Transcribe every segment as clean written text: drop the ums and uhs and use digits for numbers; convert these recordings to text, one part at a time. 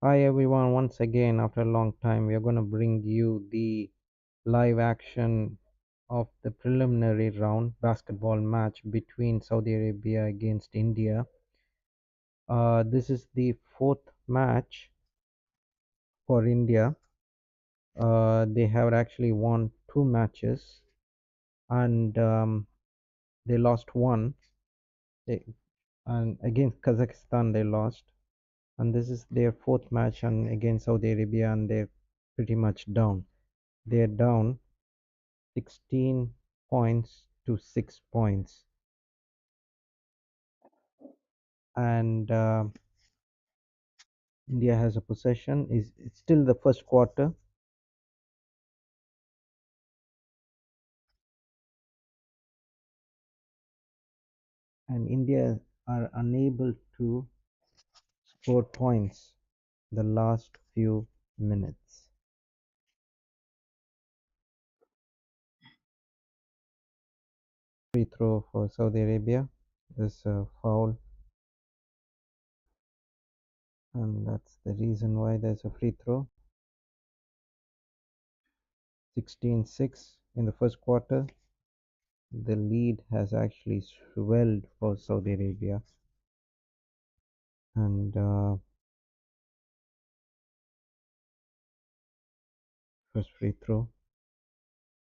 Hi everyone, once again after a long time we are going to bring you the live action of the preliminary round basketball match between Saudi Arabia against India. This is the fourth match for India. They have actually won two matches and they lost one. They, and against Kazakhstan they lost, and this is their fourth match and against Saudi Arabia, and they're pretty much down. They're down 16 points to 6 points, and India has a possession. Is It's still the first quarter, and India are unable to score points the last few minutes. Free throw for Saudi Arabia is a foul, and that's the reason why there's a free throw. 16-6 in the first quarter. The lead has actually swelled for Saudi Arabia, and first free throw.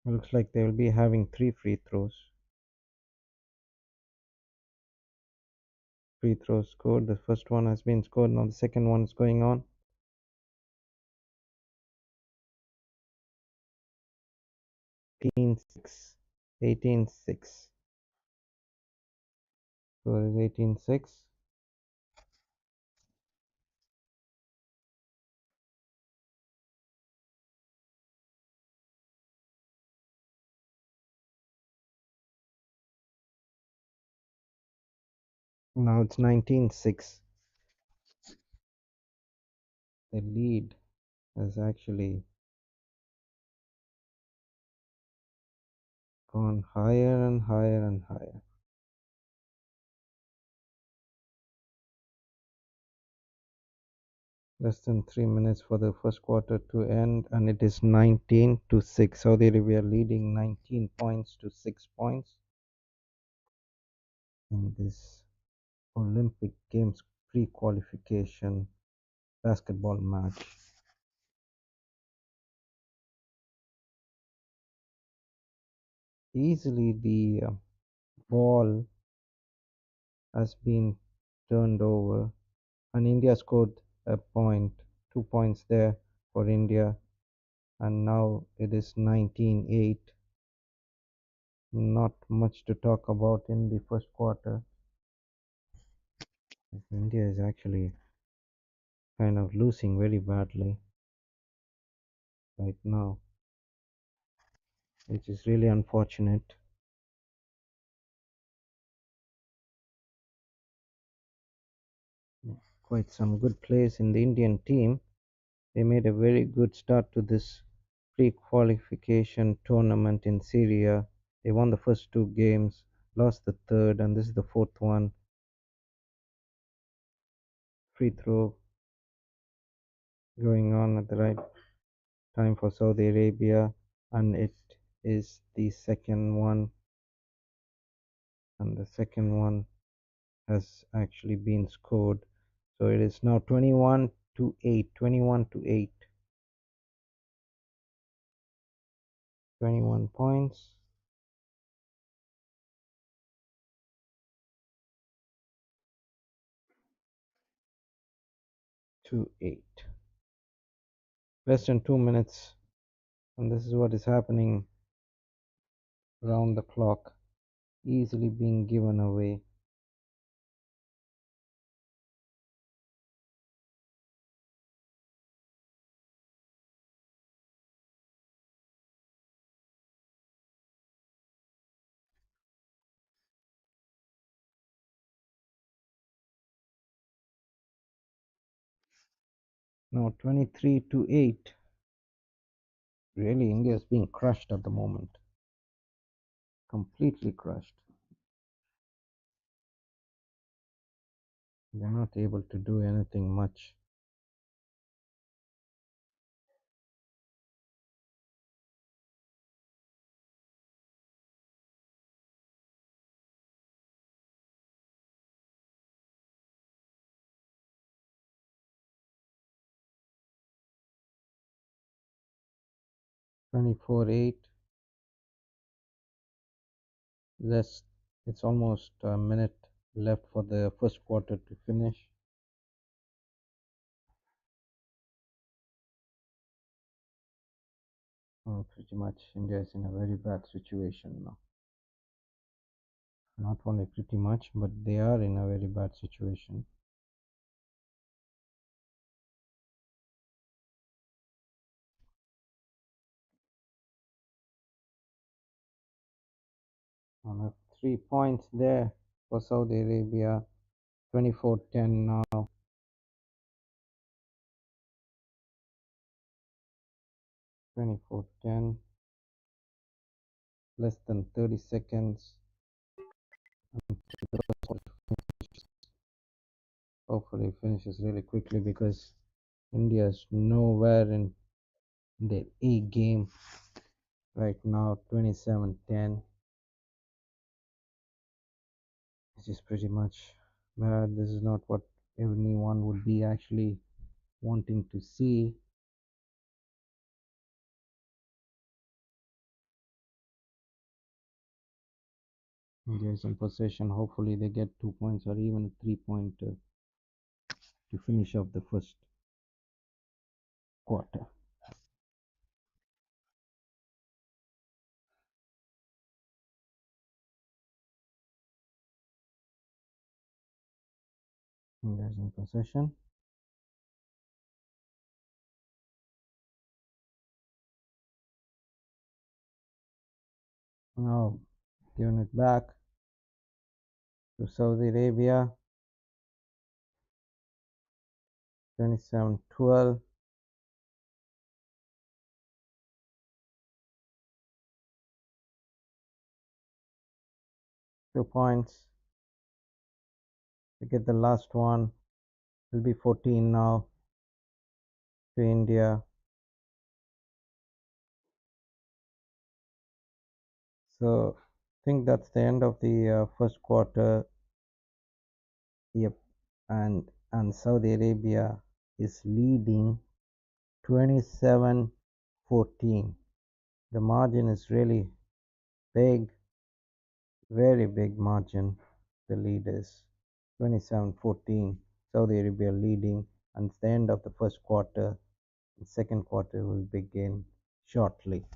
It looks like they will be having three free throws. Free throws scored. The first one has been scored. Now the second one is going on. 18-6. 18-6. Score is 18-6. Now it's 19-6. The lead has actually gone higher and higher and higher. Less than 3 minutes for the first quarter to end, and it is 19-6. Saudi Arabia leading 19 points to 6 points in this Olympic Games pre-qualification basketball match. Easily the ball has been turned over, and India scored a point, 2 points there for India, and now it is 19-8. Not much to talk about in the first quarter. India is actually kind of losing very badly right now, which is really unfortunate. Quite some good players in the Indian team. They made a very good start to this pre-qualification tournament in Syria. They won the first two games, lost the third, and this is the fourth one. Free throw going on at the right time for Saudi Arabia, and it is the second one, and the second one has actually been scored. So it is now 21-8, 21-8, 21 points. To 8. Less than 2 minutes, and this is what is happening round the clock, easily being given away. Now 23-8. Really, India is being crushed at the moment. Completely crushed. They're not able to do anything much. 24-8. Less, it's almost a minute left for the first quarter to finish. Pretty much India is in a very bad situation now. Not only pretty much, but they are in a very bad situation. On 3 points there for Saudi Arabia. 24-10 now. 24-10. Less than 30 seconds. Hopefully it finishes really quickly because India is nowhere in their A game right now. 27-10, which is pretty much bad. This is not what anyone would be actually wanting to see. India is in possession. Hopefully they get 2 points or even a 3 point to finish off the first quarter. India is in possession. Now giving it back to Saudi Arabia. 27-12. Two points to get the last one. It'll be 14 now to India. So I think that's the end of the first quarter. Yep, and Saudi Arabia is leading 27-14. The margin is really big, very big margin. The lead is 27-14. Saudi Arabia leading, and it's the end of the first quarter. The second quarter will begin shortly.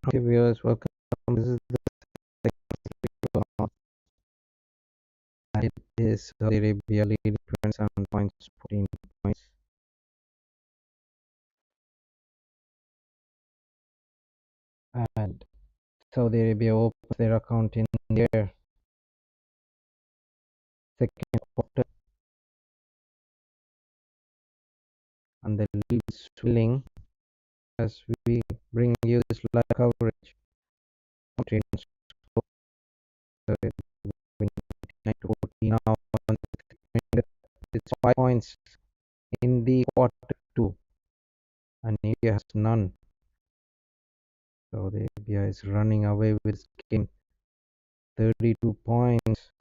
Okay, viewers, welcome. This is the second round, and it is Saudi Arabia leading 27 points, 14 points. And Saudi Arabia opens their account in their second quarter, and the lead is swelling as we bring you this live coverage. Trading score, winning 29 to 14 now. It's 5 points in the quarter two, and India has none. Saudi Arabia is running away with this game. 32 points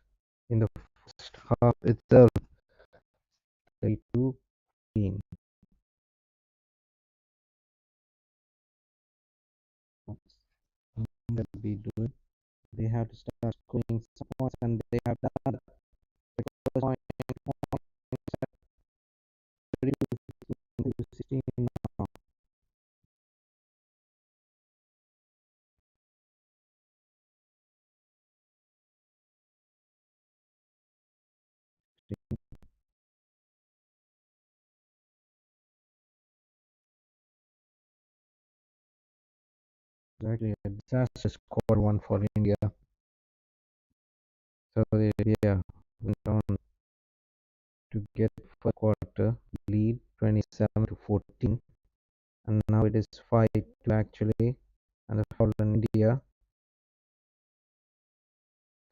in the first half itself. 32 team. That be doing. They have to start scoring some points, and they have done that. The point 32 to 16 now. Exactly a disastrous quarter one for India. Saudi Arabia went on to get first quarter lead 27 to 14, and now it is 5 to actually, and the fallen India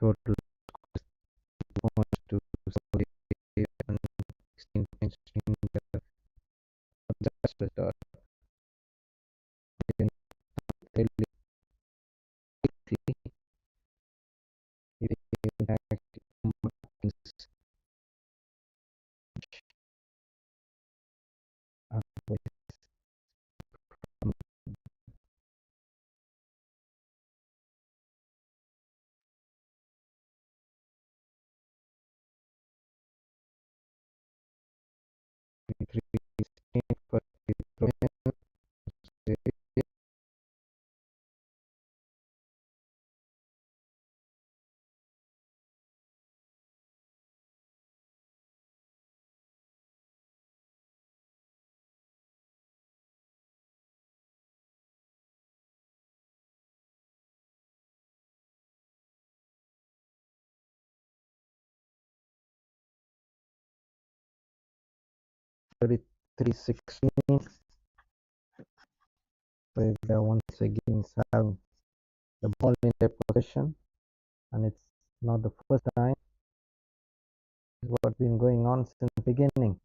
total points to Saudi Arabia and 16 points to India. Disastrous start. Fairly quickly, it actually combines with 3 for the 33-16. So they're once again having the ball in their possession, and it's not the first time. This is what's been going on since the beginning.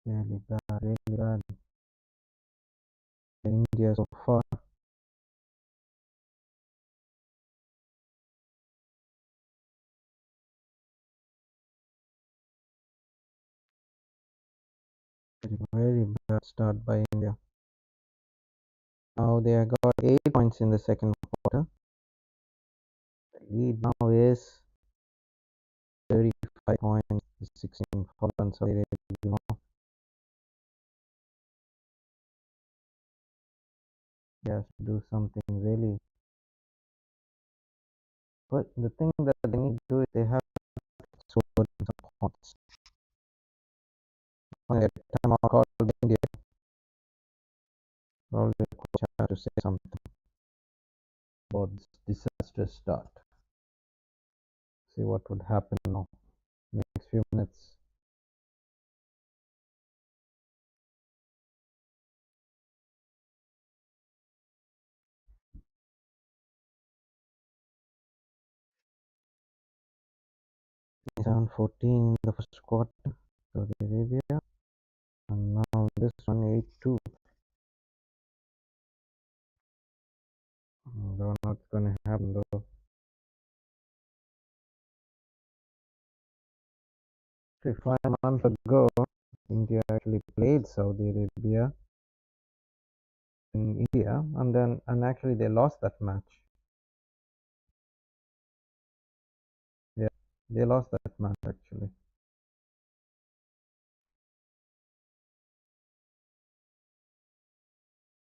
Really bad, really bad. India so far. Very bad start by India. Now they have got 8 points in the second quarter. The lead now is 35 points, 16 for Saudi Arabia. They have to do something really. But the thing that they need to do is they have to score some points. Time out called India. Probably the coach has to say something about this disastrous start. See what would happen now. Next few minutes. Around 14 in the first quarter, Saudi Arabia, and now this one 8-2. Don't know what's gonna happen though. 5 months ago, India actually played Saudi Arabia in India, and actually they lost that match. Yeah, they lost that match actually.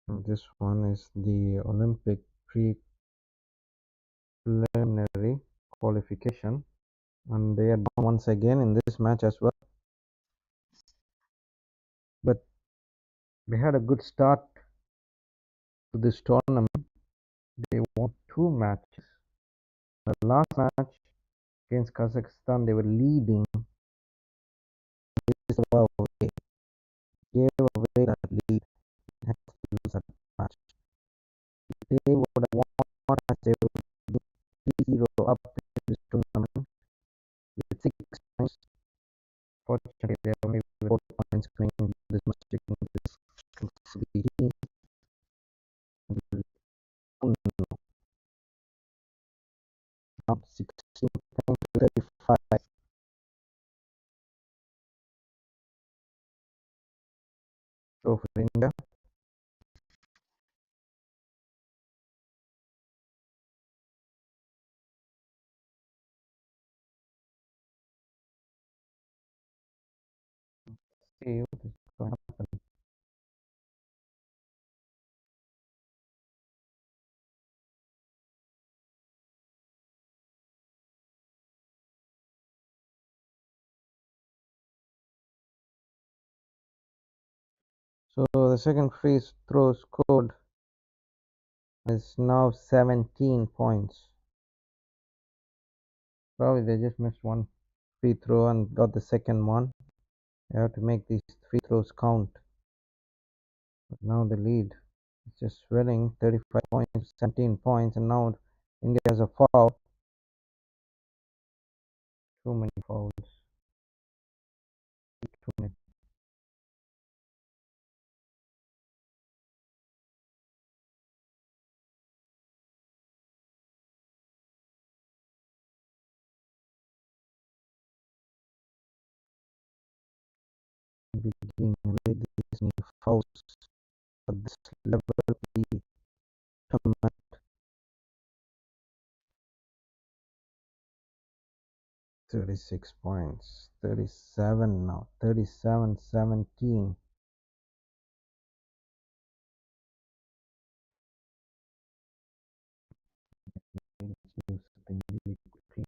And this one is the Olympic preliminary qualification, and they are down once again in this match as well. But they had a good start to this tournament. They won two matches. The last match against Kazakhstan, they were leading. Well, they gave away that lead and had to lose that match. They would have won as they would be 3-0 up in this tournament with 6 points. Fortunately, they only with 4 points going into this match against this team. Now 16 points to 35. So for India, see what is going to happen. So the second free throw scored is now 17 points. Probably they just missed one free throw and got the second one. They have to make these free throws count. But now the lead is just swelling 35 points, 17 points, and now India has a foul. Too many fouls. Too many. Beginning with this many fouls at this level of the tournament. 36 points, 37 now, 37-17. Let's do something really quickly.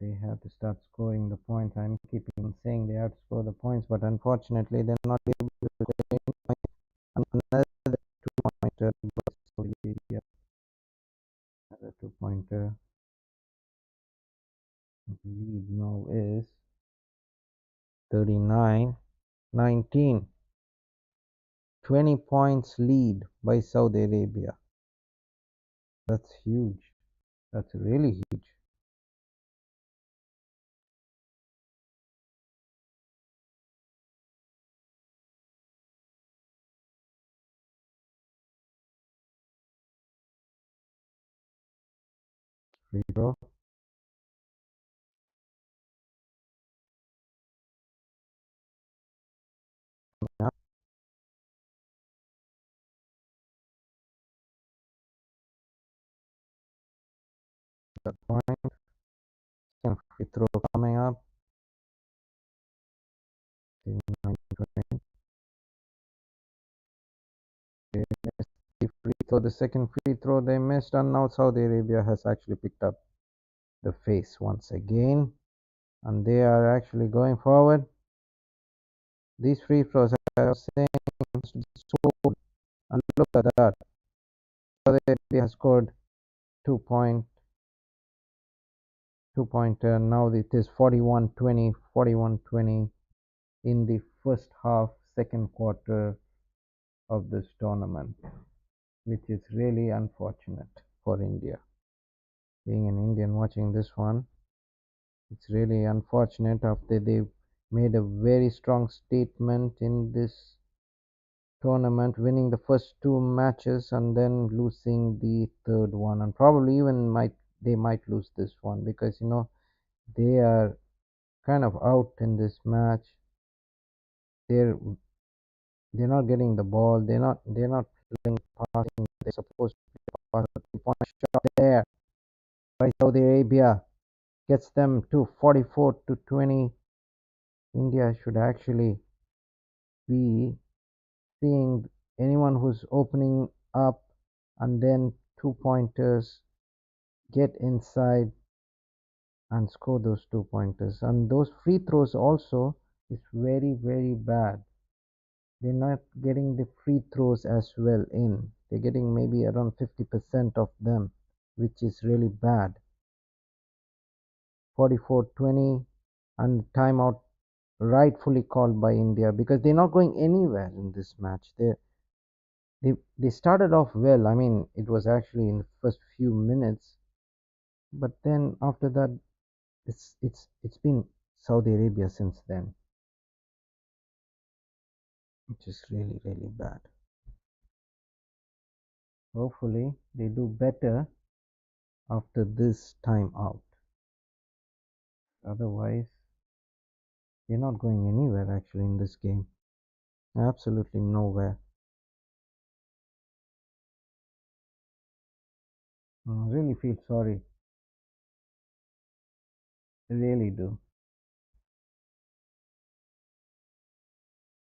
They have to start scoring the points. I'm keeping saying they have to score the points, but unfortunately they're not able to score any points. Another 2-pointer by Saudi Arabia. Another 2-pointer. The lead now is 39-19. 20 points lead by Saudi Arabia. That's huge. That's really huge. Free throw. Yeah, that point. Second free throw coming up. They missed the free throw. The second free throw they missed, and now Saudi Arabia has actually picked up the face once again, and they are actually going forward. These free throws, I was saying, so, and look at that. Saudi Arabia has scored 2 point, 2-pointer. Now it is 41-20, 41-20 in the first half, second quarter of this tournament, which is really unfortunate for India. Being an Indian watching this one, it's really unfortunate after they made a very strong statement in this tournament, winning the first two matches and then losing the third one, and probably even they might lose this one because they are kind of out in this match. They're They're not getting the ball. They're not playing passing. They're supposed to pass a 3-point shot there by Saudi Arabia. Gets them to 44 to 20. India should actually be seeing anyone who's opening up and then 2 pointers get inside and score those 2 pointers. And those free throws also is very, very bad. They're not getting the free throws as well in. They're getting maybe around 50% of them, which is really bad. 44-20 and timeout rightfully called by India because they're not going anywhere in this match. They started off well. I mean, it was actually in the first few minutes, but then after that, it's been Saudi Arabia since then, which is really really bad. Hopefully, they do better after this time out. Otherwise, they're not going anywhere actually in this game. Absolutely nowhere. I really feel sorry. I really do.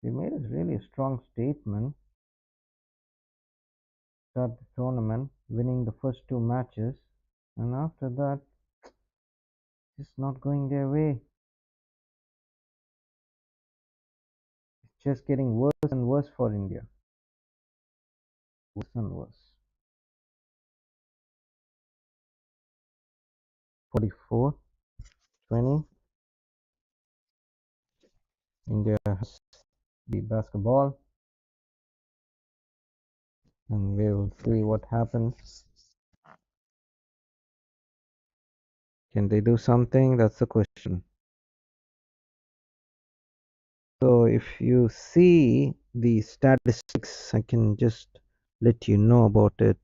They made a really strong statement. Start the tournament, winning the first two matches, and after that, it's not going their way. It's just getting worse and worse for India. Worse and worse. 44-20. India has the basketball, and we will see what happens. Can they do something? That's the question. So if you see the statistics, I can just let you know about it.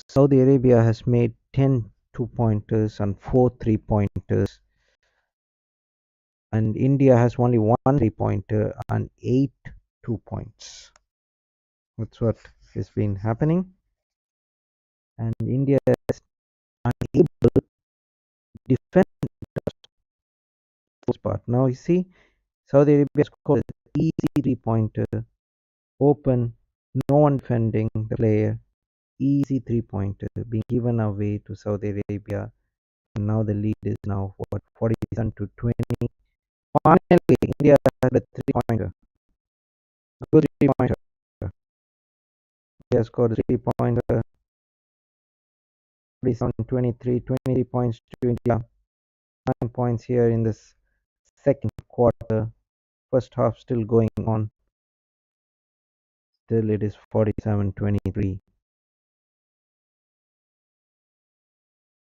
Saudi Arabia has made 10 2-pointers and 4 3-pointers, and India has only 1 3-pointer and 8 2 points. That's what has been happening, and India is unable to defend this part. Now you see, Saudi Arabia scored an easy 3-pointer, open, no one defending the player, easy 3-pointer being given away to Saudi Arabia, and now the lead is now what 47 to 20. Finally, India had a 3-pointer, a good 3-pointer. India scored a 3-pointer, 47-23, 23 points to India, 9 points here in this second quarter. First half still going on. Still, it is 47-23.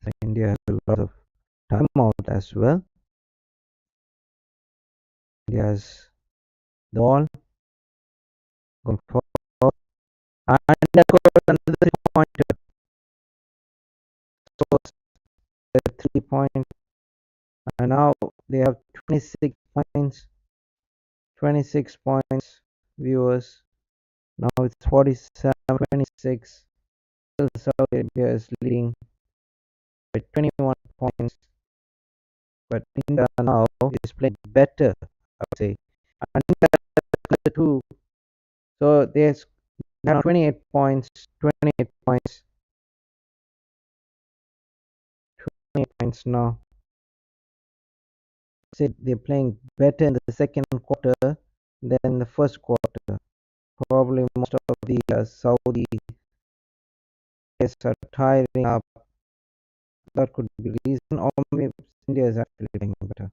So India has a lot of timeout as well. India has the ball going forward, and India got another 3-pointer. So a 3-point, and now they have 26 points. 26 points, viewers. Now it's 47-26. Still Saudi Arabia is leading by 21 points, but India now is playing better, I would say. And India has two, so there's now 28 points, 28 points, 28 points now. Said they're playing better in the second quarter than the first quarter. Probably most of the Saudi players are tiring up. That could be the reason, or maybe India is actually playing better.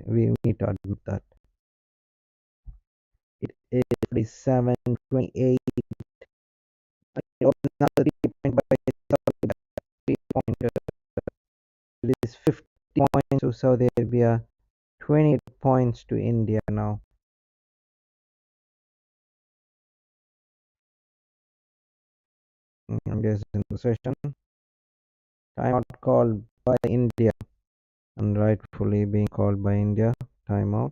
We need to admit that. It is 47-28. Another 3-point by Saudi, 3-pointer. It is 50 points to Saudi Arabia, 28 points to India now. India is in possession. Timeout called by India, and rightfully being called by India. Timeout.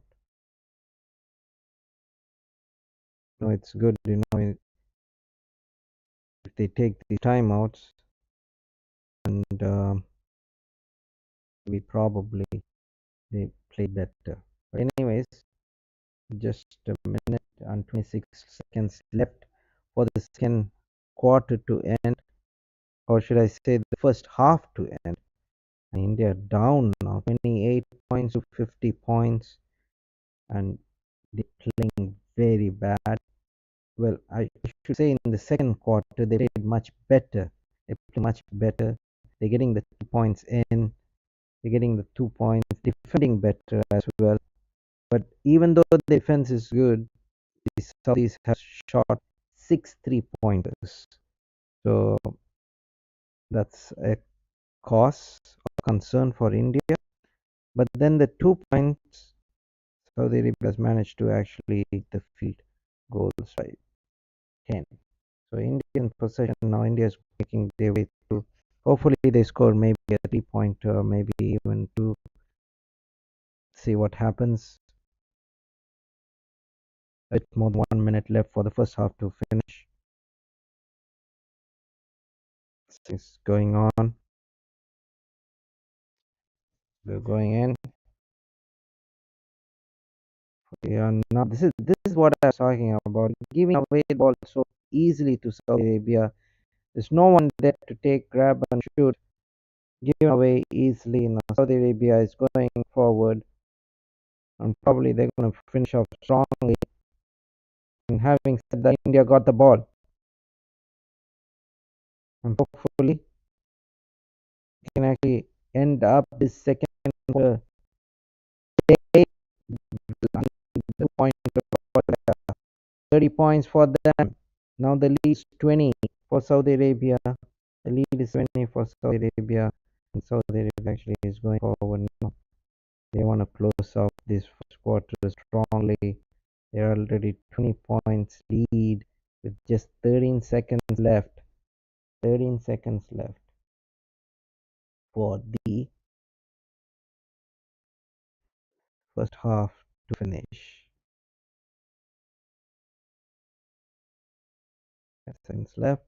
it's good, if they take the timeouts and we probably they play better. But anyways, just a minute and 26 seconds left for the second quarter to end, or should I say the first half to end. And India down now 28 points to 50 points, and they're playing very bad. Well, I should say in the second quarter they played much better. They played much better. They're getting the 2 points in. They're getting the 2 points, defending better as well. But even though the defense is good, the Saudis have shot 6 3-pointers. So that's a cause of concern for India. But then the 2 points, Saudi Arabia has managed to actually lead the field goals by 10. So Indian possession now, India is making their way through. Hopefully they score maybe a 3-pointer, maybe even two. See what happens. It's more than 1 minute left for the first half to finish. It's going on. We're going in. Yeah, now this is what I was talking about. Giving away the ball so easily to Saudi Arabia. There's no one there to take, grab, and shoot. Given away easily. Now Saudi Arabia is going forward, and probably they're going to finish off strongly. And having said that, India got the ball, and hopefully can actually end up this second quarter. 30 points for them. Now the lead is 20 for Saudi Arabia. The lead is 20 for Saudi Arabia. And Saudi Arabia actually is going forward now. They want to close out this first quarter strongly. They're already 20 points lead with just 13 seconds left. 13 seconds left for the first half to finish. 10 seconds left.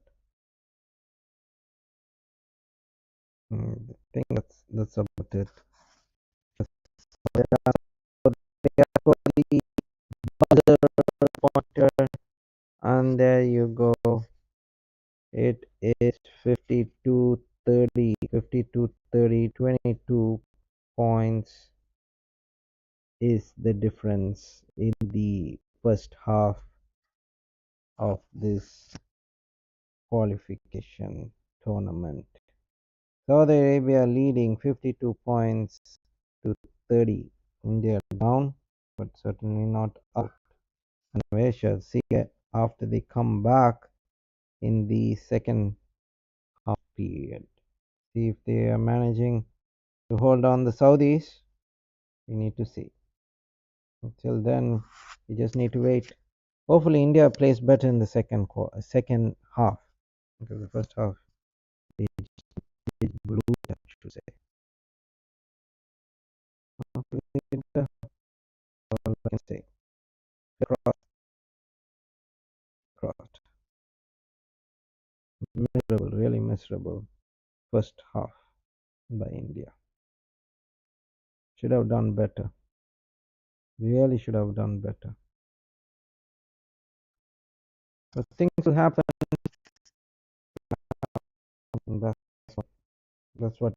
I think that's about it. They are for the buzzer pointer, and there you go. It is 52-30, 52-30, 22 points is the difference in the first half of this qualification tournament. Saudi Arabia leading 52 points to 30. India down, but certainly not out. And we shall see after they come back in the second half period. See if they are managing to hold on the Saudis. We need to see. Until then, we just need to wait. Hopefully, India plays better in the second half. Because the first half is blue, I should say. Hopefully, all I can say. Crossed. Miserable, really miserable first half by India. Should have done better. Really should have done better. But things will happen. And that's what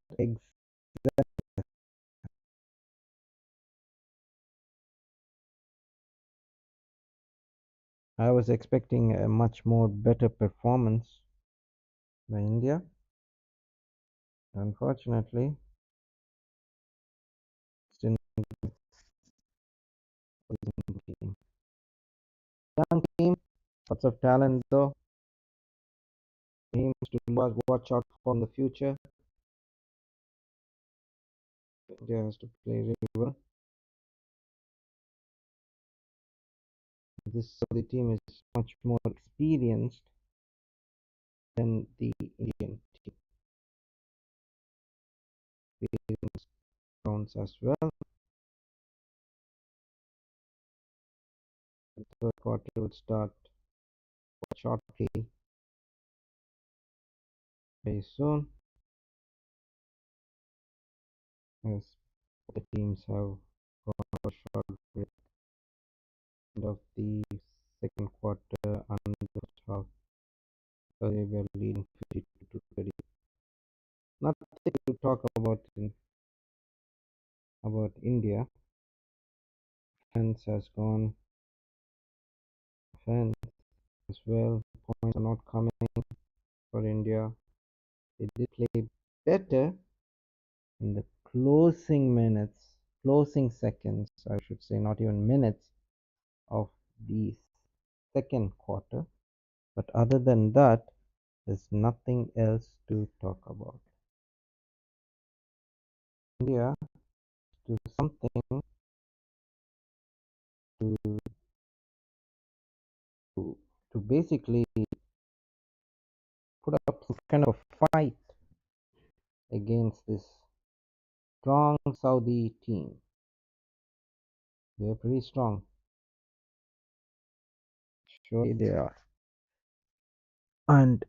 I was expecting a much more better performance by India. Unfortunately, it's in team. Young team, lots of talent though. Teams to watch out for in the future. India has to play really well. This Saudi team is much more experienced than the Indian team. Rounds as well. The third quarter will start shortly, very soon, as the teams have gone for short break end of the second quarter and the first half. So they were leading 52 to 30. Nothing to talk about India. Fence has gone. Fence as well. Points are not coming for India. They did play better in the closing minutes, closing seconds, I should say, not even minutes of the second quarter. But other than that, there's nothing else to talk about. India do something to to, to basically put up some kind of a fight against this strong Saudi team. They're pretty strong. Surely they are. And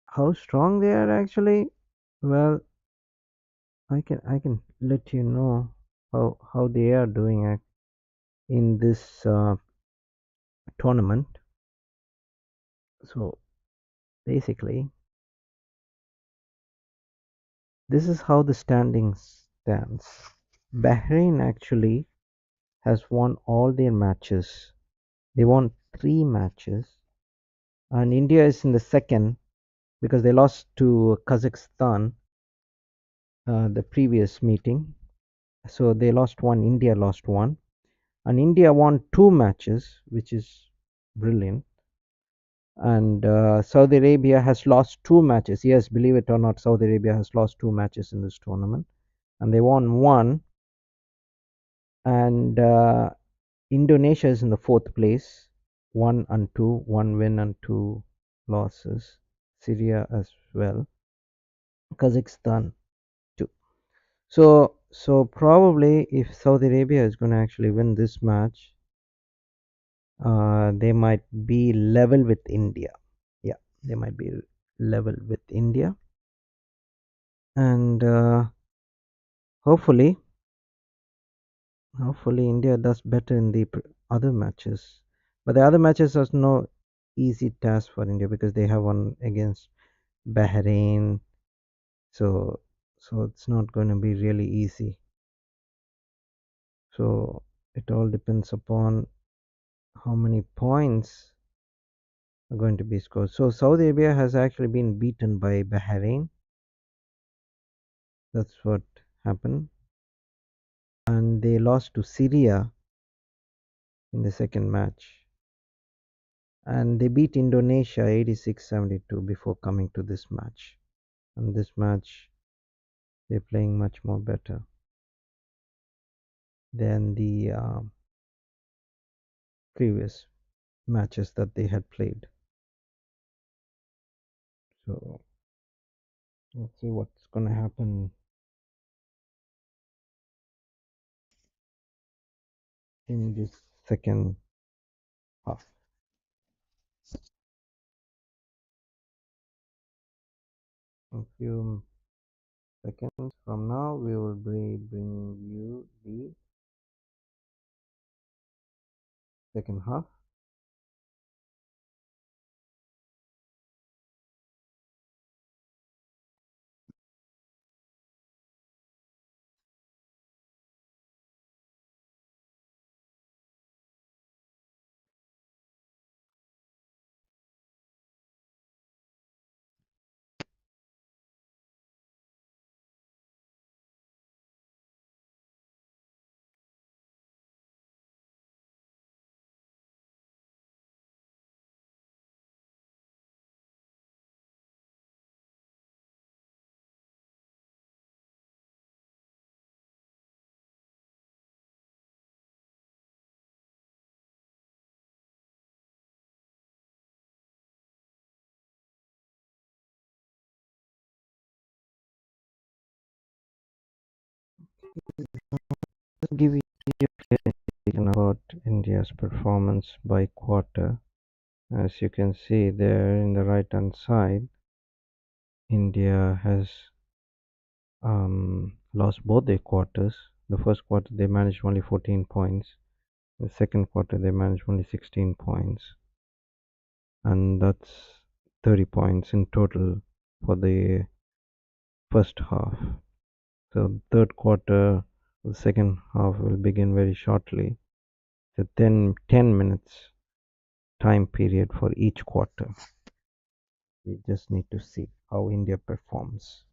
how strong they are actually? Well, I can let you know how they are doing in this tournament. So basically, this is how the standings stands. Bahrain actually has won all their matches. They won 3 matches, and India is in the second because they lost to Kazakhstan the previous meeting. So they lost one. India lost one, and India won 2 matches, which is brilliant. And Saudi Arabia has lost 2 matches. Yes, believe it or not, Saudi Arabia has lost 2 matches in this tournament, and they won one. And Indonesia is in the fourth place, 1 and 2, 1 win and 2 losses. Syria as well. Kazakhstan too. So probably if Saudi Arabia is going to actually win this match, they might be level with India. Yeah, they might be level with India, and hopefully India does better in the other matches. But the other matches are no easy task for India because they have one against Bahrain, so it's not going to be really easy. So it all depends upon how many points are going to be scored. So Saudi Arabia has actually been beaten by Bahrain. That's what happened, and they lost to Syria in the second match, and they beat Indonesia 86-72 before coming to this match. And this match, they're playing much more better than the previous matches that they had played. So let's see what's going to happen in this second half. In a few seconds from now, we will be bringing you the second half. I'll give you a clear indication about India's performance by quarter. As you can see there in the right hand side, India has lost both their quarters. The first quarter they managed only 14 points. The second quarter they managed only 16 points, and that's 30 points in total for the first half. So third quarter, the second half will begin very shortly. So 10 minutes time period for each quarter. We just need to see how India performs.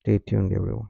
Stay tuned, everyone.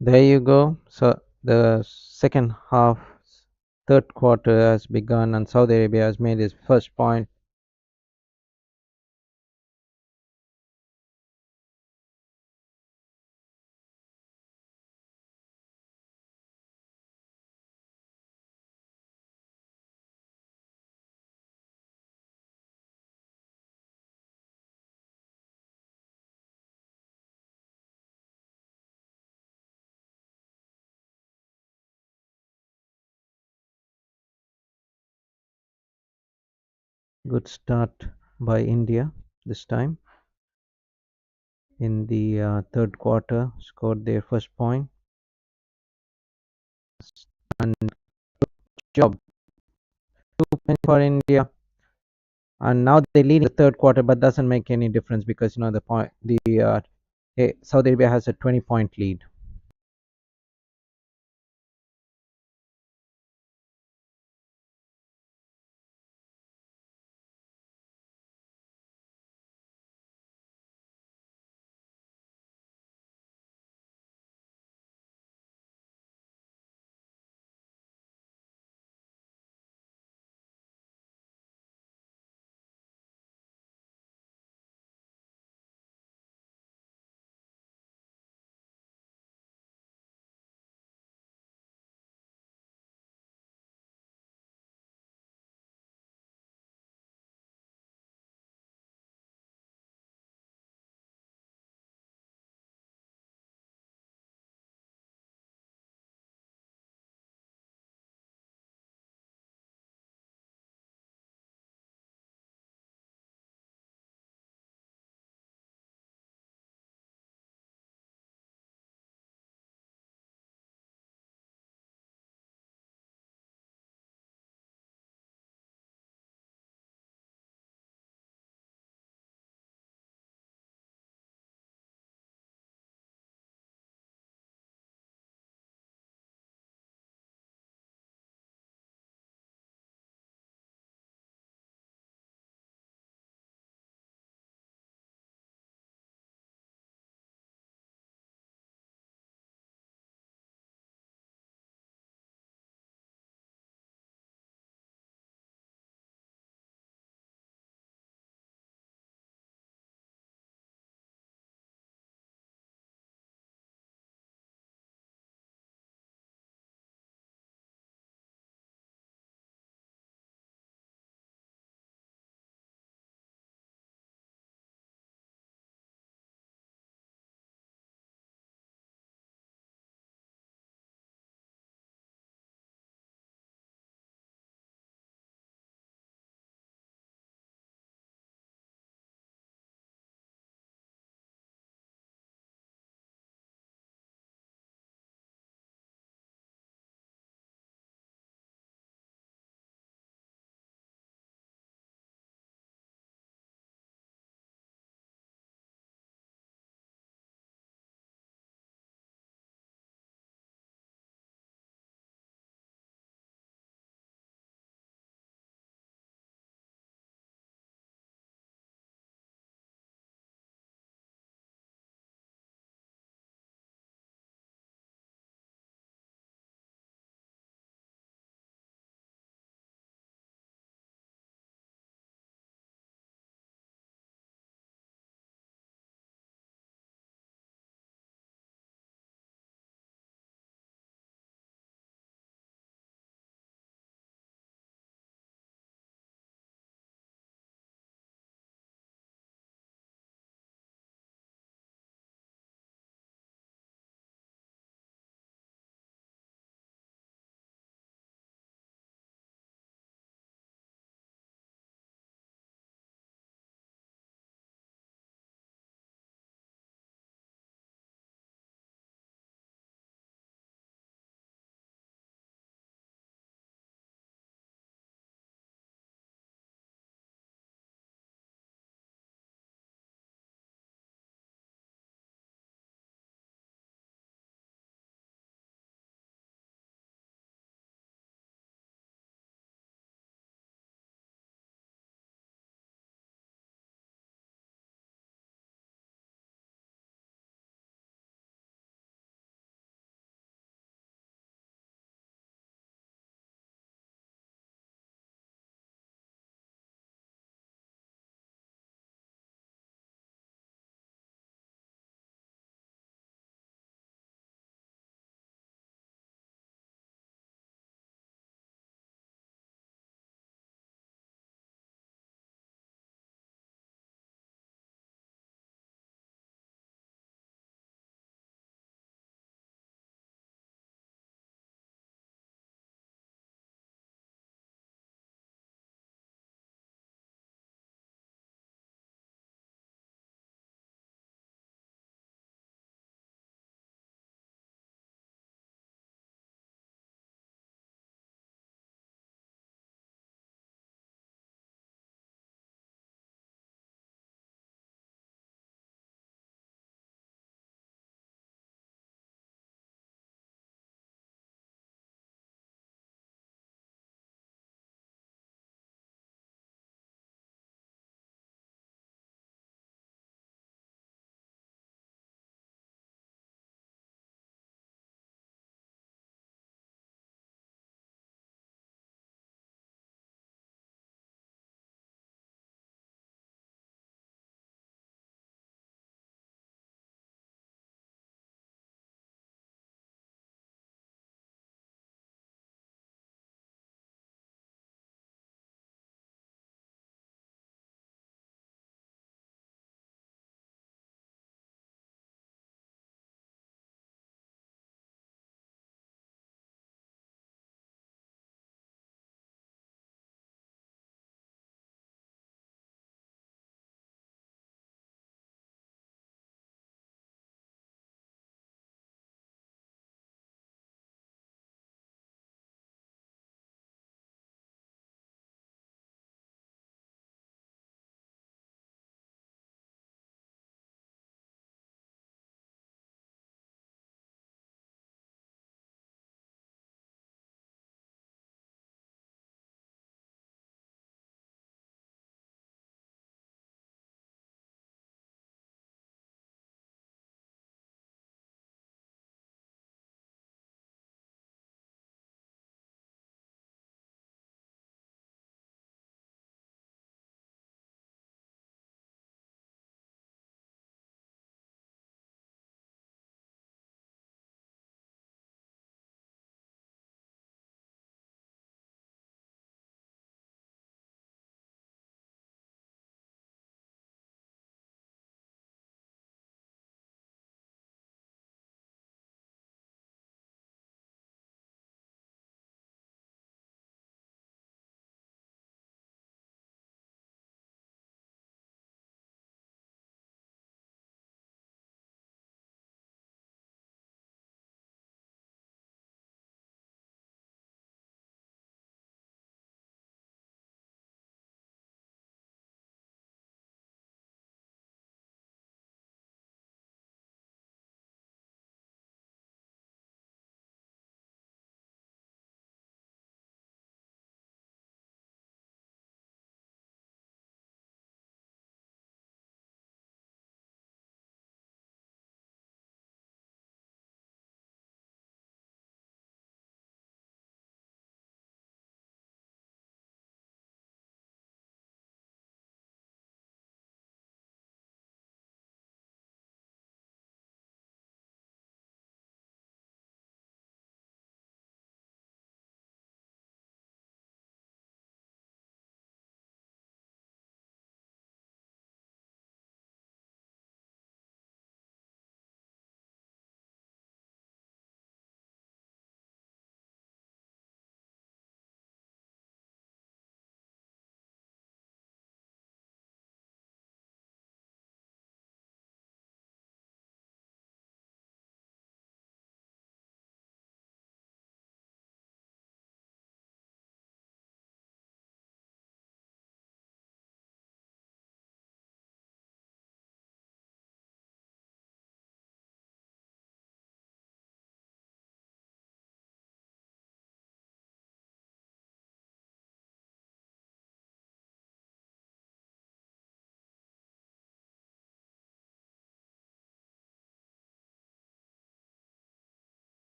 There you go. So the second half, third quarter has begun, and Saudi Arabia has made its first point. Good start by India this time in the third quarter, scored their first point, and job 2 points for India. And now they lead in the third quarter, but doesn't make any difference because the point the Saudi Arabia has a 20-point lead.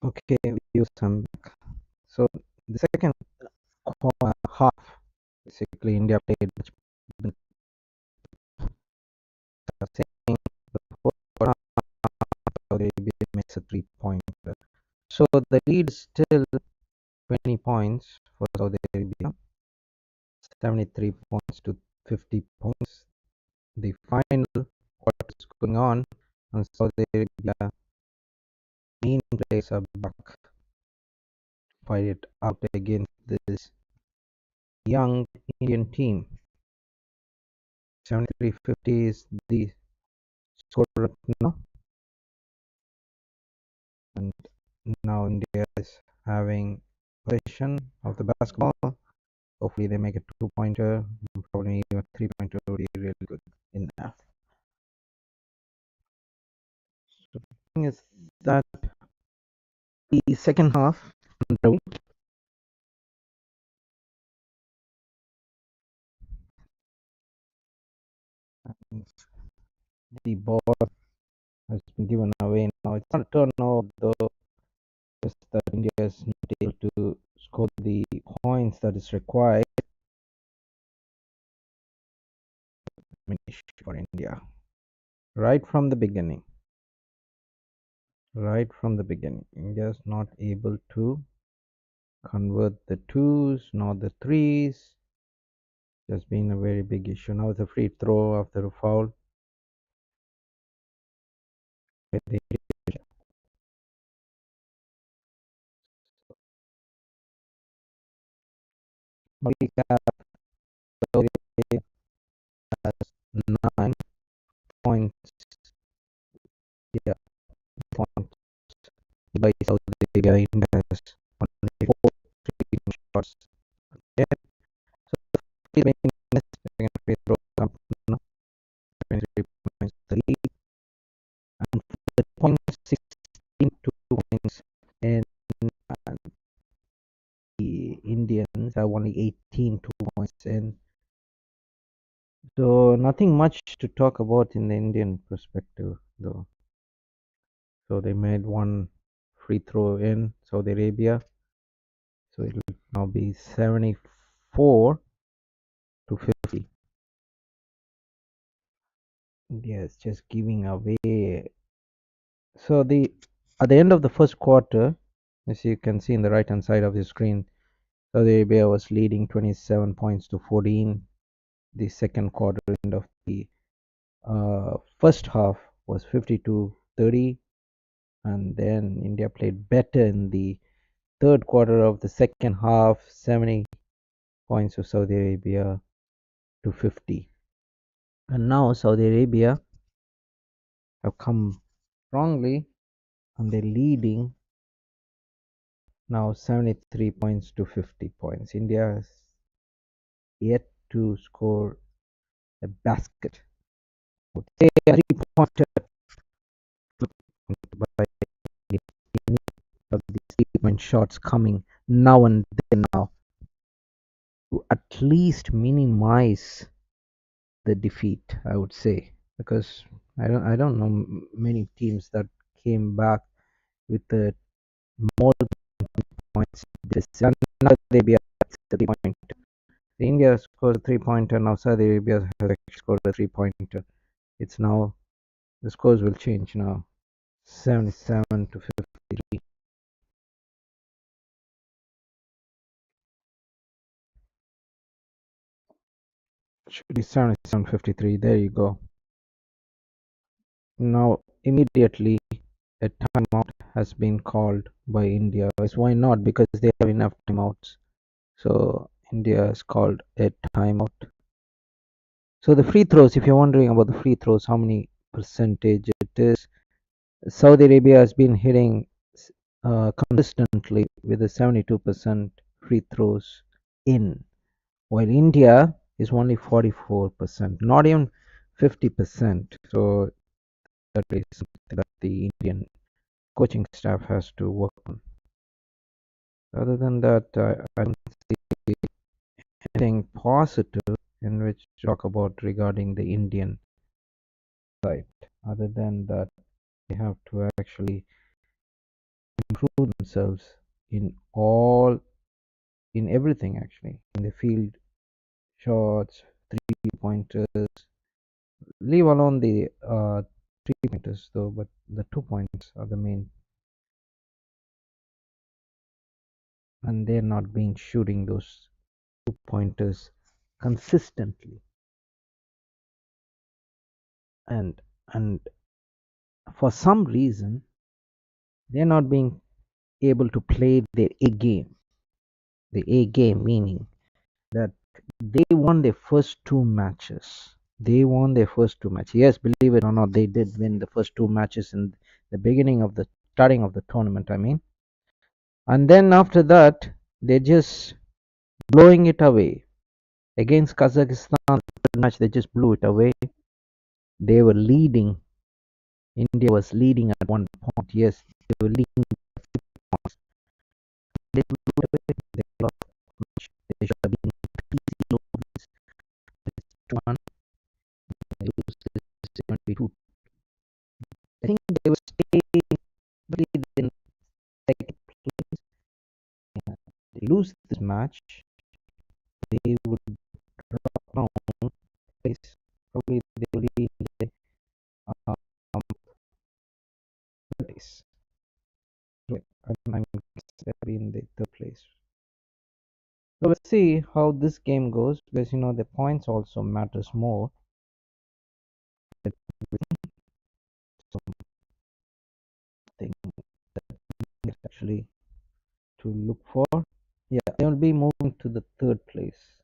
Okay, views I'm back. So the second half, basically India played much better. Saying the first quarter, Saudi Arabia makes a 3-pointer. So the lead is still 20 points for Saudi Arabia, 73 points to 50 points. The final quarter is going on, and Saudi Arabia main players are back to fight it out against this young Indian team. 73-50 is the score right now, and now India is having possession of the basketball. Hopefully, they make a 2-pointer, probably even 3-pointer would be really good in that. So the thing is that the second half, the ball has been given away now. It's not a turnover, though, just that India is not able to score the points that is required. Finish for India right from the beginning. Right from the beginning, India is not able to convert the twos nor the threes. There's been a very big issue. Now it's a free throw after a foul. The recap has 9 points. Yeah, points by Saudi Arabia. India has only 4 shots. Yeah, so second free throw comes now. 23 points the lead, and the point 16 2 points, and the Indians have only 18 2 points, and so nothing much to talk about in the Indian perspective, though. So they made one free throw in Saudi Arabia, so it will now be 74 to 50. Yes, just giving away. So the at the end of the first quarter, as you can see in the right hand side of the screen, Saudi Arabia was leading 27 points to 14. The second quarter end of the first half was 52-30, and then India played better in the third quarter of the second half, 70 points to Saudi Arabia to 50. And now Saudi Arabia have come strongly, and they're leading now 73 points to 50 points. India has yet to score a basket. Would say a 3-pointer by of these 3-point shots coming now and then now to at least minimize the defeat, I would say, because I don't know many teams that came back with the more points. This and now Arabia has a 3-pointer. India scored a 3-pointer. Now Saudi Arabia has actually scored a 3-pointer. It's now the scores will change now. 77 to 53. Should be 77-53. There you go. Now immediately a timeout has been called by India. Why not? Because they have enough timeouts. So India has called a timeout. So the free throws, if you're wondering about the free throws, how many percentage it is, Saudi Arabia has been hitting consistently with a 72% free throws in, while India is only 44%, not even 50%. So that is something that the Indian coaching staff has to work on. Other than that, I don't see anything positive in which to talk about regarding the Indian side. Other than that, we have to actually improve themselves in all in everything actually in the field shots, 3 pointers. Leave alone the 3 pointers though, but the 2 points are the main, and they're not been shooting those 2 pointers consistently, and and for some reason they're not being able to play their A game. The A game meaning that they won their first two matches. They won their first two matches. Yes, believe it or not, they did win the first two matches in the beginning of the starting of the tournament. I mean, and then after that, they're just blowing it away against Kazakhstan. The match they just blew it away. They were leading. India was leading at one point. Yes, they were leading. They blew it away. They lost the match. They should have been easy losses. 2-1. They lose 22. I think they were staying in second place. Yeah. They lose this match, they would drop down place. Probably they will be in the um, third place. I'm they'll be in the third place. So let's see how this game goes because the points also matters more. Something actually to look for. Yeah, they will be moving to the third place.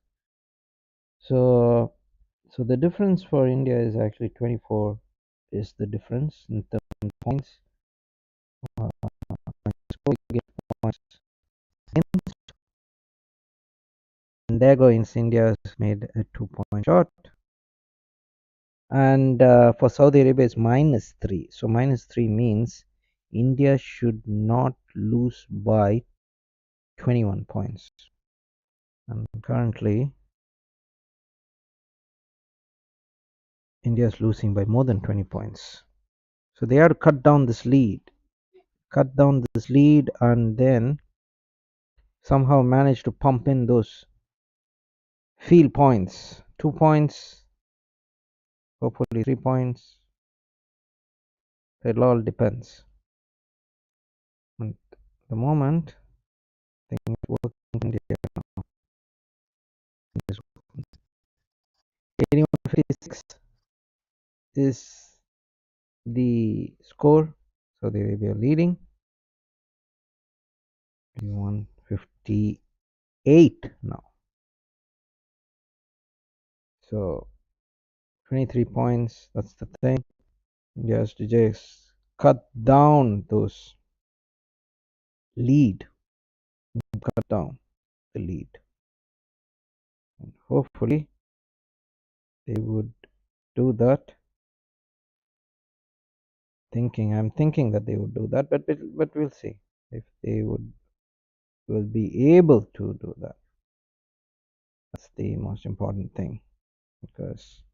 So the difference for India is actually 24 is the difference in terms of points. Get points. And there goes India has made a 2-point shot. And for Saudi Arabia it's -3. So -3 means India should not lose by 21 points. And currently India is losing by more than 20 points. So they have to cut down this lead. And then somehow manage to pump in those field points. 2 points, hopefully 3 points. It all depends. And at the moment, I think it's working in India now. 81-56 is the score. Saudi Arabia leading. 81-58 now. So 23 points. That's the thing. India has to just cut down those lead. Cut down the lead. And hopefully they would do that. I'm thinking that they would do that, but we'll see if they will be able to do that. That's the most important thing, because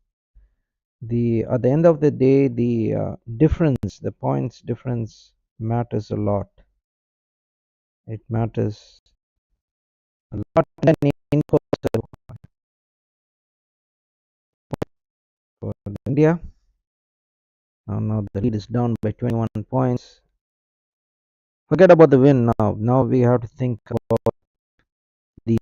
at the end of the day, the the points difference matters a lot. It matters a lot. And then for India, now the lead is down by 21 points. Forget about the win now. Now we have to think about the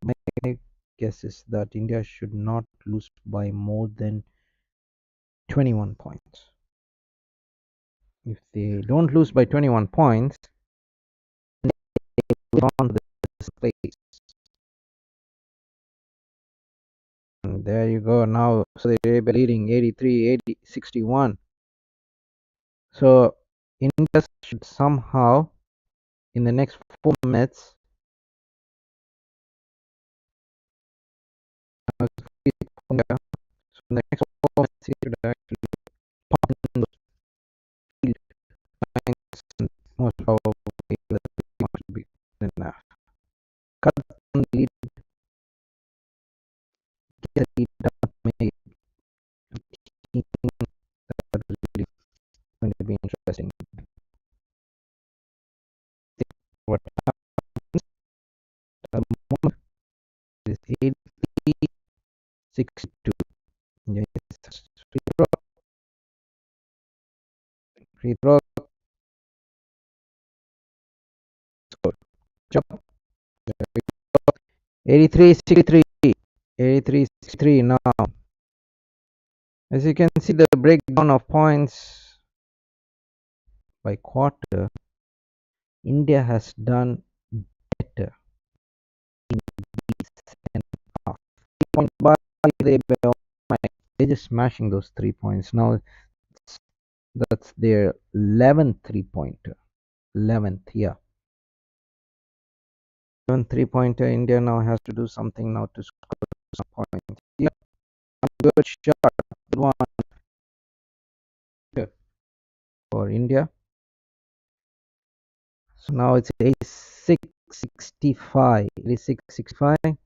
my guess is that India should not lose by more than 21 points. If they don't lose by 21 points, they go on to the place. And there you go. Now, so they're leading 83, 61. So India should somehow, in the next 4 minutes, so in the next 4 minutes, he should actually pop in those field lines, and most probably the should be good enough. Cut down the lead, get the lead down, maybe be interesting. What at the moment is 83-62. Yes, free throw, free throw, score. Jump. 83-63. 83-63 now. As you can see, the breakdown of points by quarter, India has done better in the second half. 3 point by they're just smashing those 3 points. Now that's their 11th 3 pointer. 11th, yeah. 11th 3 pointer. India now has to do something now to score some points. Yeah, good shot. Good one for India. So now it's 86-65. 86-65.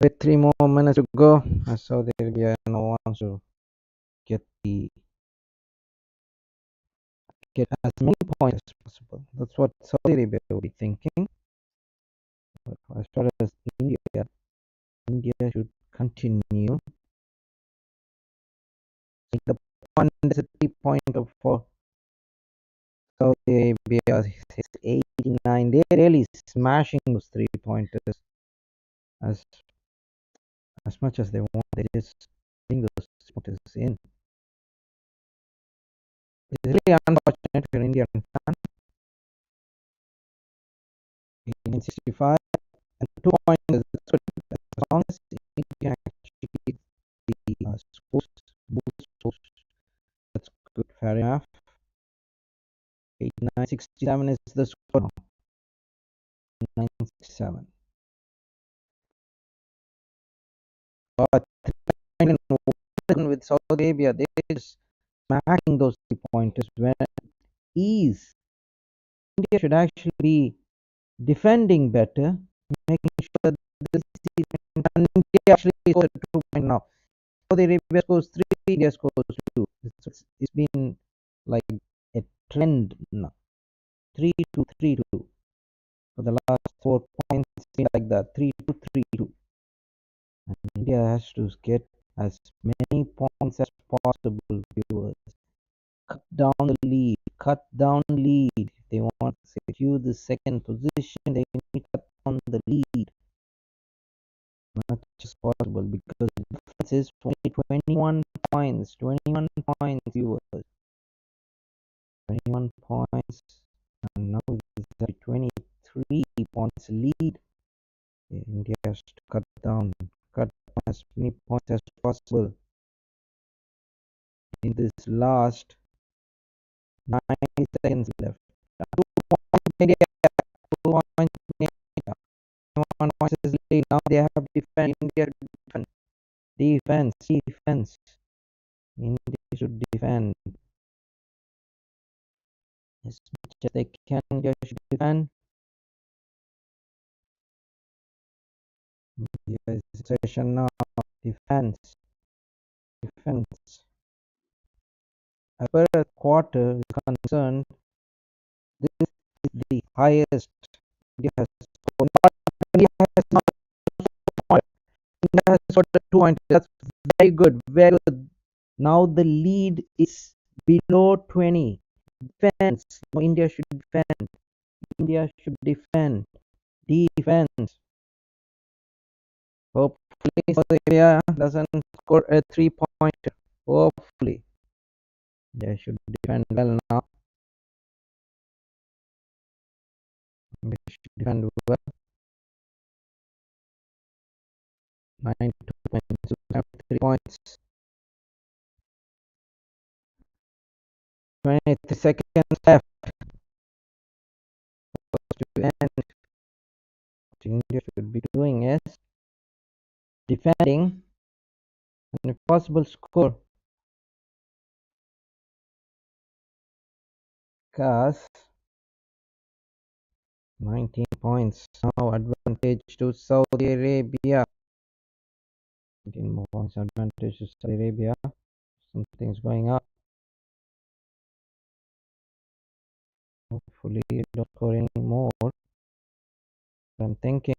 With 3 more minutes to go, Saudi Arabia now wants to get as many points as possible. That's what Saudi Arabia will be thinking. But as far as India should continue. The point is a 3 pointer for Saudi Arabia. It's 89. They're really smashing those 3 pointers as as much as they want. They just bring those pointers in. It's really unfortunate for Indian fan. 65 and 2 pointers. As long as India actually keep the scores, that's good. Fair enough. 89-67 is the score now. 967. But with Saudi Arabia, they're just smacking those 3 pointers when ease. India should actually be defending better, making sure that this season India actually scores a 2 point now. Saudi Arabia scores 3, India scores 2. It's been like a trend now. 3-2, 3-2. For the last 4 points, it's been like that. 3-2, 3-2. And India has to get as many points as possible, viewers. Cut down the lead. Cut down lead. If they want to secure the second position, they need to cut down the lead. Not just possible because the difference is 21 points. 21 points, viewers. 21 points. And now it's a 23 points lead. India has to cut down as many points as possible in this last 90 seconds left. 2 points India, 2 points India, 1 point is lead. Now they have to defend. India defend. Defense. India should defend as much as they can. India should defend. India is session now. Defense. As far as quarter is concerned, this is the highest India has scored. India has not scored. India has scored a 2 point. That's very good. Very good. Now the lead is below 20. Defense. No, India should defend. India should defend. Defense. Hopefully, South Arabia doesn't score a 3 pointer. Hopefully, they should defend well now. They should defend well. 92 points. 3 points. 23 seconds left. To end. What India should be doing is defending an impossible score. Because 19 points now advantage to Saudi Arabia. 19 more points advantage to Saudi Arabia. Something's going up. Hopefully, it don't score any more. I'm thinking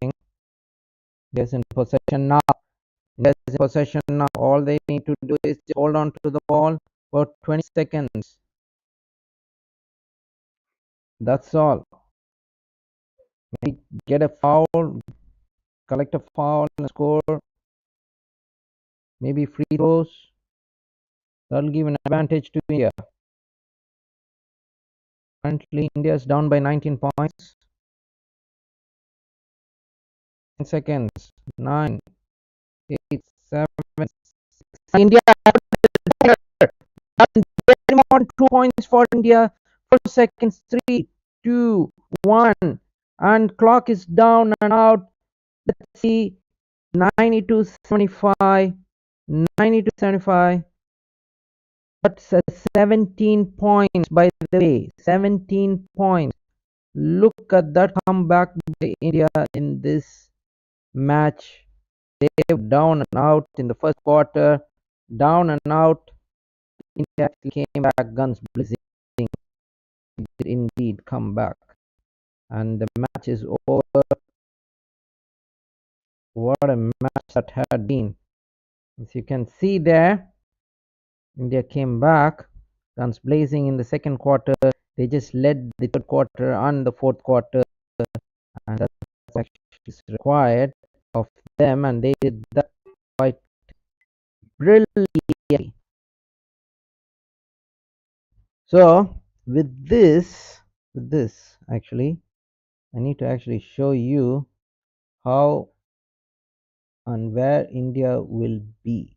India's in possession now. India's in possession now. All they need to do is just hold on to the ball for 20 seconds. That's all. Maybe get a foul, collect a foul, and score. Maybe free throws. That'll give an advantage to India. Currently, India is down by 19 points. 10 seconds. 9, 8, 7, 6. India more than 2 points for India. 4 seconds. 3, 2, 1. And clock is down and out. Let's see. 92-75. 92-75. That's 17 points, by the way. 17 points. Look at that comeback by India in this match. They were down and out in the first quarter. Down and out. India actually came back guns blazing. Did indeed come back. And the match is over. What a match that had been. As you can see there, India came back guns blazing in the second quarter. They just led the third quarter and the fourth quarter, and that's what is required of them, and they did that quite brilliantly. So with this actually, I need to actually show you how and where India will be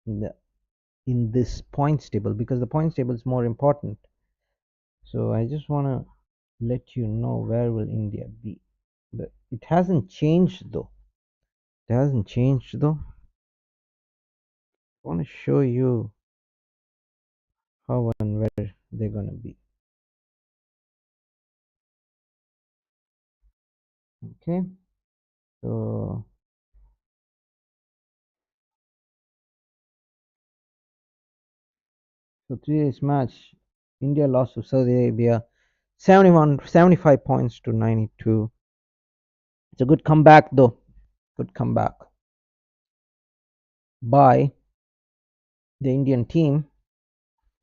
in the in this points table, because the points table is more important. So I just want to let you know where will India be. But it hasn't changed though. It hasn't changed though. I want to show you how and where they're gonna be. Okay. So today's match, India lost to Saudi Arabia 75 points to 92. It's a good comeback though. Good comeback by the Indian team.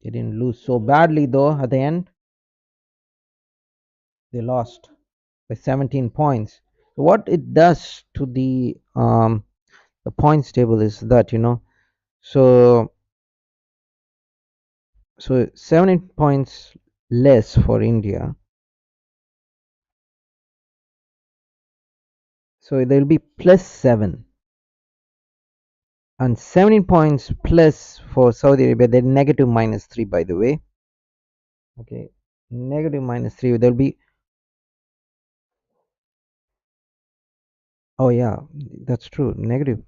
They didn't lose so badly though at the end. They lost by 17 points. So what it does to the points table is that, so 17 points less for India. So there will be +7, and 17 points plus for Saudi Arabia. They're negative -3, by the way. Okay, negative -3. There'll be, oh yeah, that's true, negative.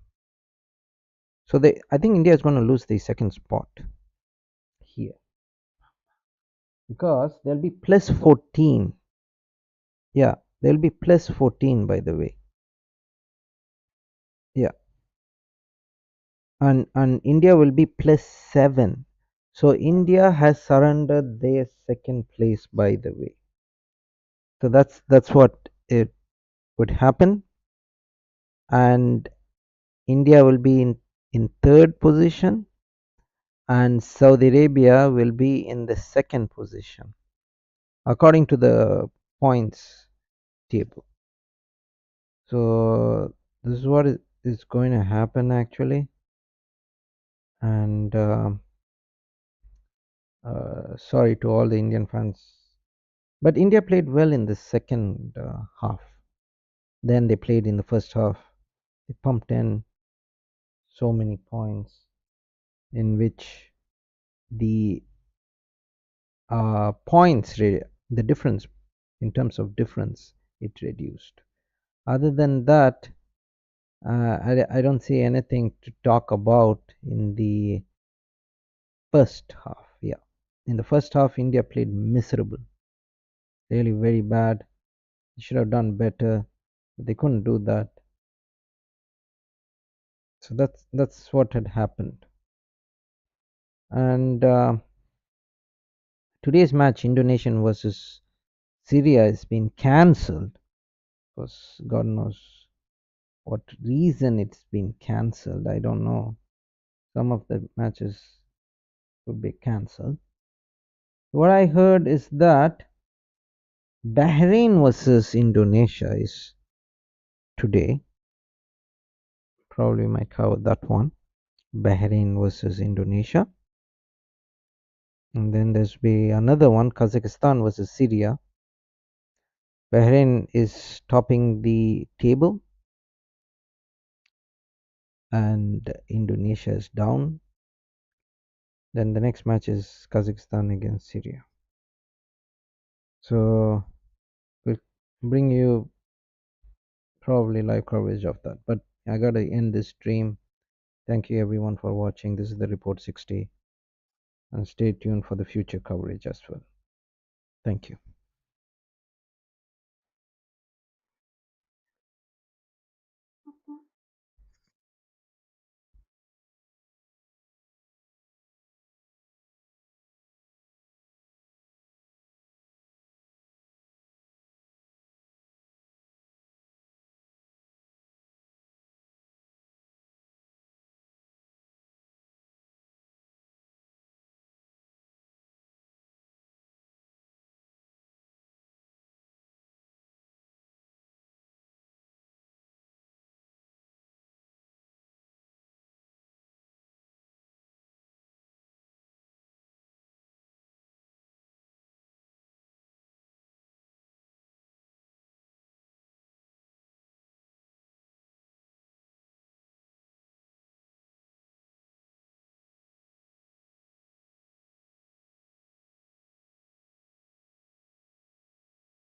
So I think India is going to lose the second spot here, because there'll be +14. Yeah, there'll be +14, by the way. Yeah, and India will be +7. So India has surrendered their second place, by the way. So that's what it would happen, and India will be in third position, and Saudi Arabia will be in the second position according to the points table. So this is what is going to happen actually, and sorry to all the Indian fans, but India played well in the second half. Then they played in the first half. They pumped in so many points, in which the points, the difference in terms of difference, it reduced. Other than that, I don't see anything to talk about in the first half. Yeah, in the first half, India played miserable, really very bad. They should have done better, but they couldn't do that. So that's what had happened. And today's match, Indonesia versus Syria, has been cancelled. Because God knows what reason it's been cancelled. I don't know. Some of the matches could be cancelled. What I heard is that Bahrain versus Indonesia is today. Probably might cover that one. Bahrain versus Indonesia. And then there's be another one, Kazakhstan versus Syria. Bahrain is topping the table and Indonesia is down. Then the next match is Kazakhstan against Syria. So we'll bring you probably live coverage of that. But I gotta end this stream. Thank you everyone for watching. This is the Report 60, and stay tuned for the future coverage as well. Thank you.